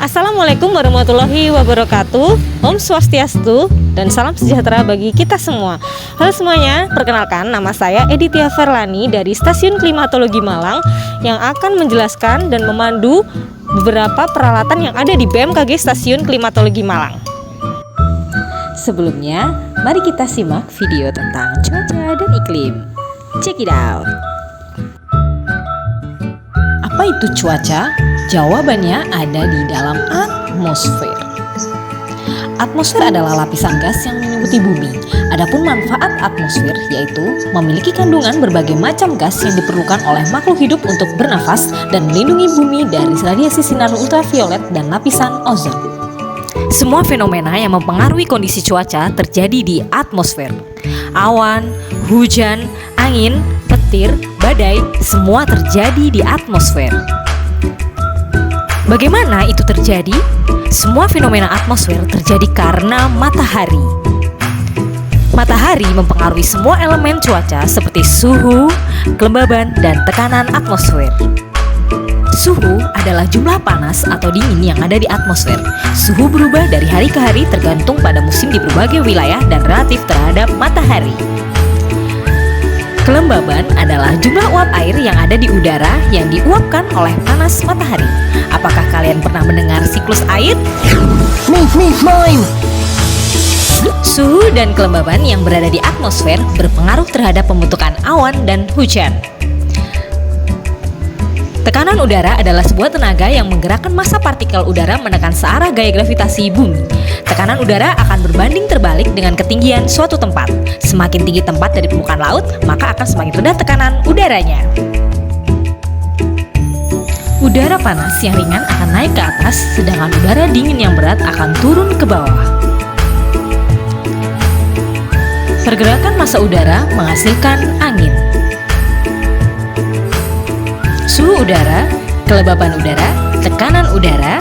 Assalamualaikum warahmatullahi wabarakatuh. Om Swastiastu dan salam sejahtera bagi kita semua. Halo semuanya, perkenalkan nama saya Editia Verlani dari Stasiun Klimatologi Malang yang akan menjelaskan dan memandu beberapa peralatan yang ada di BMKG Stasiun Klimatologi Malang. Sebelumnya, mari kita simak video tentang cuaca dan iklim. Check it out. Apa itu cuaca? Jawabannya ada di dalam atmosfer. Atmosfer adalah lapisan gas yang menyelimuti bumi. Adapun manfaat atmosfer yaitu memiliki kandungan berbagai macam gas yang diperlukan oleh makhluk hidup untuk bernafas dan melindungi bumi dari radiasi sinar ultraviolet dan lapisan ozon. Semua fenomena yang mempengaruhi kondisi cuaca terjadi di atmosfer. Awan, hujan, angin, petir, badai, semua terjadi di atmosfer. Bagaimana itu terjadi? Semua fenomena atmosfer terjadi karena matahari. Matahari mempengaruhi semua elemen cuaca seperti suhu, kelembaban, dan tekanan atmosfer. Suhu adalah jumlah panas atau dingin yang ada di atmosfer. Suhu berubah dari hari ke hari tergantung pada musim di berbagai wilayah dan relatif terhadap matahari. Kelembaban adalah jumlah uap air yang ada di udara yang diuapkan oleh panas matahari. Apakah kalian pernah mendengar siklus air? Mine. Suhu dan kelembaban yang berada di atmosfer berpengaruh terhadap pembentukan awan dan hujan. Tekanan udara adalah sebuah tenaga yang menggerakkan massa partikel udara menekan searah gaya gravitasi bumi. Tekanan udara akan berbanding terbalik dengan ketinggian suatu tempat. Semakin tinggi tempat dari permukaan laut, maka akan semakin rendah tekanan udaranya. Udara panas yang ringan akan naik ke atas, sedangkan udara dingin yang berat akan turun ke bawah. Pergerakan massa udara menghasilkan angin. Suhu udara, kelembaban udara, tekanan udara,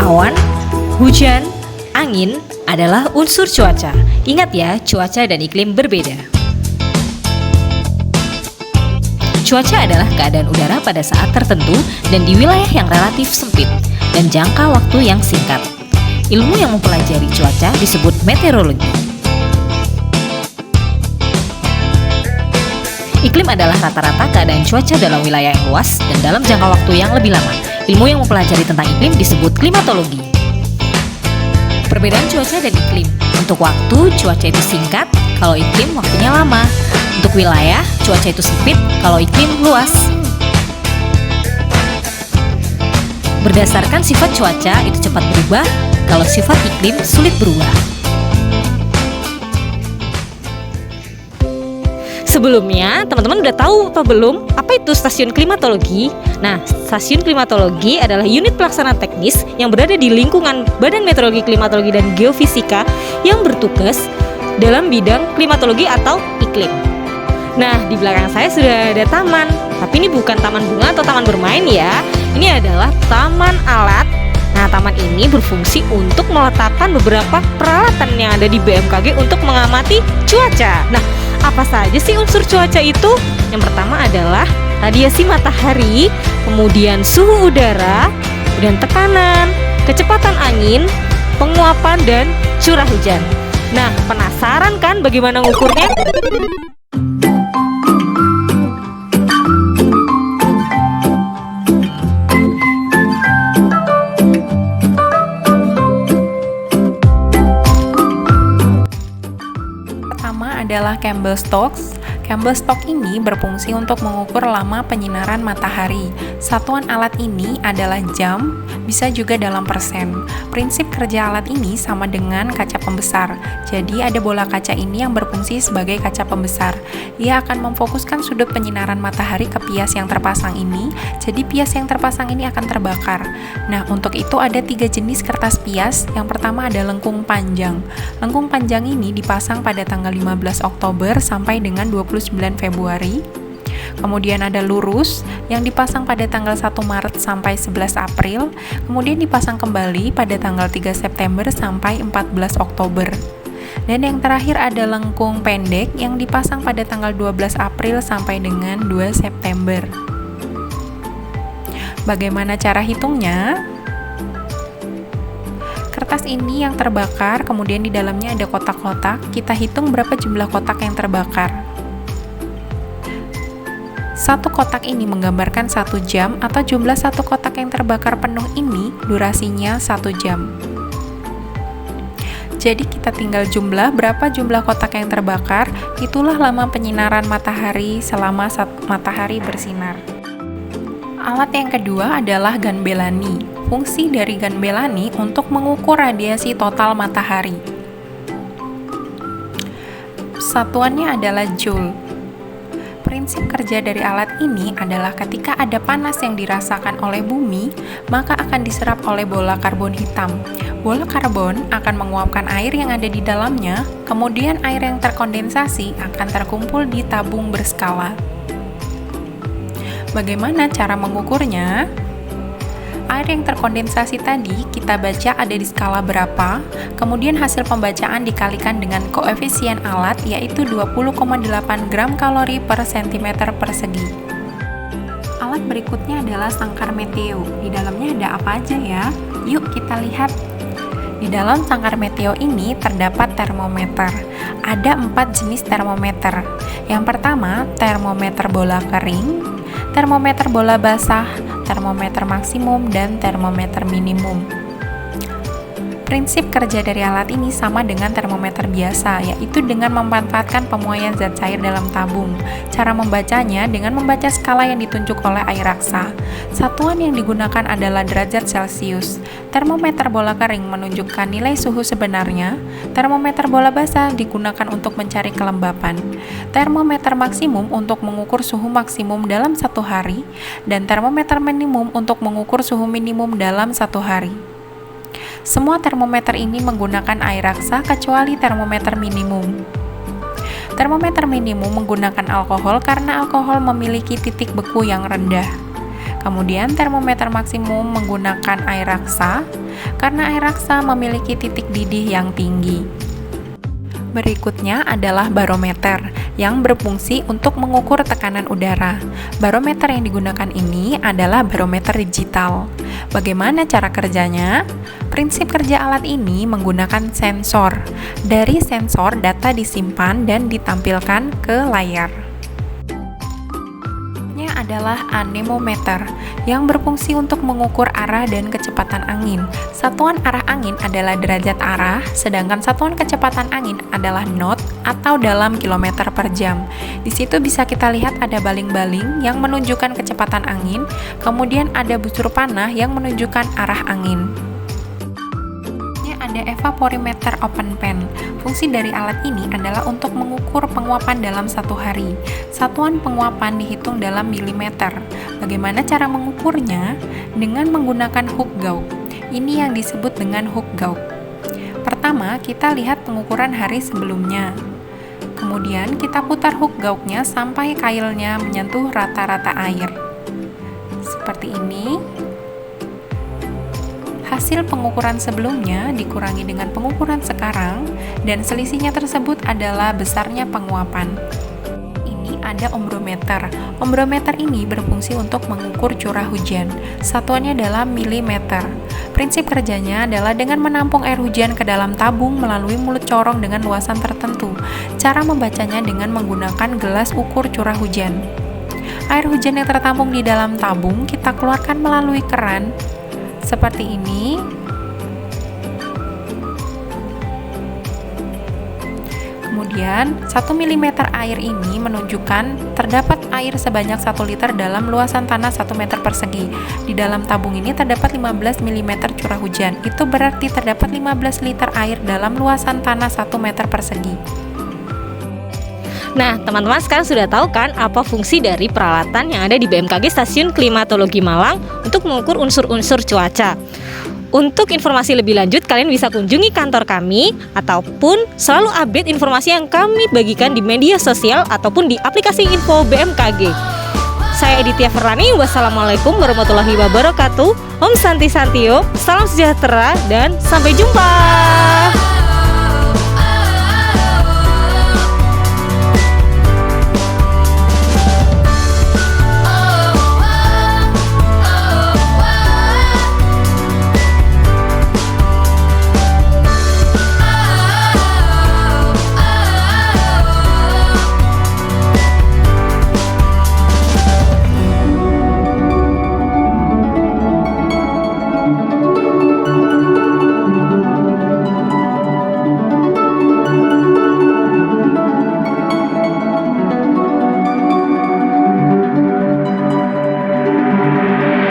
awan, hujan, angin adalah unsur cuaca. Ingat ya, cuaca dan iklim berbeda. Cuaca adalah keadaan udara pada saat tertentu dan di wilayah yang relatif sempit dan jangka waktu yang singkat. Ilmu yang mempelajari cuaca disebut meteorologi. Iklim adalah rata-rata keadaan cuaca dalam wilayah yang luas dan dalam jangka waktu yang lebih lama. Ilmu yang mempelajari tentang iklim disebut klimatologi. Perbedaan cuaca dan iklim. Untuk waktu, cuaca itu singkat, kalau iklim waktunya lama. Untuk wilayah, cuaca itu sempit, kalau iklim luas. Berdasarkan sifat cuaca itu cepat berubah, kalau sifat iklim sulit berubah. Sebelumnya, teman-teman udah tahu apa belum? Apa itu stasiun klimatologi? Nah, stasiun klimatologi adalah unit pelaksana teknis yang berada di lingkungan Badan Meteorologi, Klimatologi, dan Geofisika yang bertugas dalam bidang klimatologi atau iklim. Nah, di belakang saya sudah ada taman, tapi ini bukan taman bunga atau taman bermain ya. Ini adalah taman alat. Nah, taman ini berfungsi untuk meletakkan beberapa peralatan yang ada di BMKG untuk mengamati cuaca. Nah, apa saja sih unsur cuaca itu? Yang pertama adalah radiasi matahari, kemudian suhu udara, kemudian tekanan, kecepatan angin, penguapan, dan curah hujan. Nah, penasaran kan bagaimana ngukurnya? Adalah Campbell Stokes. Campbell Stokes ini berfungsi untuk mengukur lama penyinaran matahari. Satuan alat ini adalah jam, bisa juga dalam persen. Prinsip kerja alat ini sama dengan kaca pembesar. Jadi ada bola kaca ini yang berfungsi sebagai kaca pembesar. Ia akan memfokuskan sudut penyinaran matahari ke pias yang terpasang ini. Jadi pias yang terpasang ini akan terbakar. Nah, untuk itu ada 3 jenis kertas pias. Yang pertama ada lengkung panjang. Lengkung panjang ini dipasang pada tanggal 15 Oktober sampai dengan 29 Februari. Kemudian ada lurus yang dipasang pada tanggal 1 Maret sampai 11 April. Kemudian dipasang kembali pada tanggal 3 September sampai 14 Oktober. Dan yang terakhir ada lengkung pendek yang dipasang pada tanggal 12 April sampai dengan 2 September. Bagaimana cara hitungnya? Kertas ini yang terbakar, kemudian di dalamnya ada kotak-kotak. Kita hitung berapa jumlah kotak yang terbakar. Satu kotak ini menggambarkan 1 jam, atau jumlah satu kotak yang terbakar penuh ini durasinya 1 jam. Jadi kita tinggal jumlah berapa jumlah kotak yang terbakar, itulah lama penyinaran matahari selama matahari bersinar. Alat yang kedua adalah Gunbellany. Fungsi dari Gunbellany untuk mengukur radiasi total matahari. Satuannya adalah joule. Prinsip kerja dari alat ini adalah ketika ada panas yang dirasakan oleh bumi, maka akan diserap oleh bola karbon hitam. Bola karbon akan menguapkan air yang ada di dalamnya, kemudian air yang terkondensasi akan terkumpul di tabung berskala. Bagaimana cara mengukurnya? Air yang terkondensasi tadi kita baca ada di skala berapa, kemudian hasil pembacaan dikalikan dengan koefisien alat yaitu 20,8 gram kalori per cm persegi. Alat berikutnya adalah sangkar meteo. Di dalamnya ada apa aja ya? Yuk kita lihat. Di dalam sangkar meteo ini terdapat termometer. Ada 4 jenis termometer. Yang pertama, termometer bola kering, termometer bola basah, termometer maksimum, dan termometer minimum. Prinsip kerja dari alat ini sama dengan termometer biasa, yaitu dengan memanfaatkan pemuaian zat cair dalam tabung. Cara membacanya dengan membaca skala yang ditunjuk oleh air raksa. Satuan yang digunakan adalah derajat Celcius. Termometer bola kering menunjukkan nilai suhu sebenarnya. Termometer bola basah digunakan untuk mencari kelembapan. Termometer maksimum untuk mengukur suhu maksimum dalam 1 hari, dan termometer minimum untuk mengukur suhu minimum dalam 1 hari. Semua termometer ini menggunakan air raksa kecuali termometer minimum. Termometer minimum menggunakan alkohol karena alkohol memiliki titik beku yang rendah. Kemudian termometer maksimum menggunakan air raksa karena air raksa memiliki titik didih yang tinggi. Berikutnya adalah barometer yang berfungsi untuk mengukur tekanan udara. Barometer yang digunakan ini adalah barometer digital. Bagaimana cara kerjanya? Prinsip kerja alat ini menggunakan sensor. Dari sensor, data disimpan dan ditampilkan ke layar. Adalah anemometer yang berfungsi untuk mengukur arah dan kecepatan angin. Satuan arah angin adalah derajat arah, sedangkan satuan kecepatan angin adalah knot atau dalam kilometer per jam. Di situ bisa kita lihat ada baling-baling yang menunjukkan kecepatan angin, kemudian ada busur panah yang menunjukkan arah angin. Ada evaporimeter open pan. Fungsi dari alat ini adalah untuk mengukur penguapan dalam 1 hari. Satuan penguapan dihitung dalam milimeter. Bagaimana cara mengukurnya? Dengan menggunakan hook Gauge. Ini yang disebut dengan hook Gauge. Pertama, kita lihat pengukuran hari sebelumnya. Kemudian kita putar hook Gauge-nya sampai kailnya menyentuh rata-rata air. Seperti ini. Hasil pengukuran sebelumnya dikurangi dengan pengukuran sekarang, dan selisihnya tersebut adalah besarnya penguapan. Ini ada ombrometer. Ombrometer ini berfungsi untuk mengukur curah hujan. Satuannya adalah milimeter. Prinsip kerjanya adalah dengan menampung air hujan ke dalam tabung melalui mulut corong dengan luasan tertentu. Cara membacanya dengan menggunakan gelas ukur curah hujan. Air hujan yang tertampung di dalam tabung kita keluarkan melalui keran seperti ini. Kemudian 1 mm air ini menunjukkan terdapat air sebanyak 1 liter dalam luasan tanah 1 meter persegi. Di dalam tabung ini terdapat 15 mm curah hujan. Itu berarti terdapat 15 liter air dalam luasan tanah 1 meter persegi. Nah, teman-teman sekarang sudah tahu kan apa fungsi dari peralatan yang ada di BMKG Stasiun Klimatologi Malang untuk mengukur unsur-unsur cuaca. Untuk informasi lebih lanjut, kalian bisa kunjungi kantor kami ataupun selalu update informasi yang kami bagikan di media sosial ataupun di aplikasi info BMKG. Saya Edithia Ferlani, wassalamualaikum warahmatullahi wabarakatuh. Om Santi Santio, salam sejahtera dan sampai jumpa.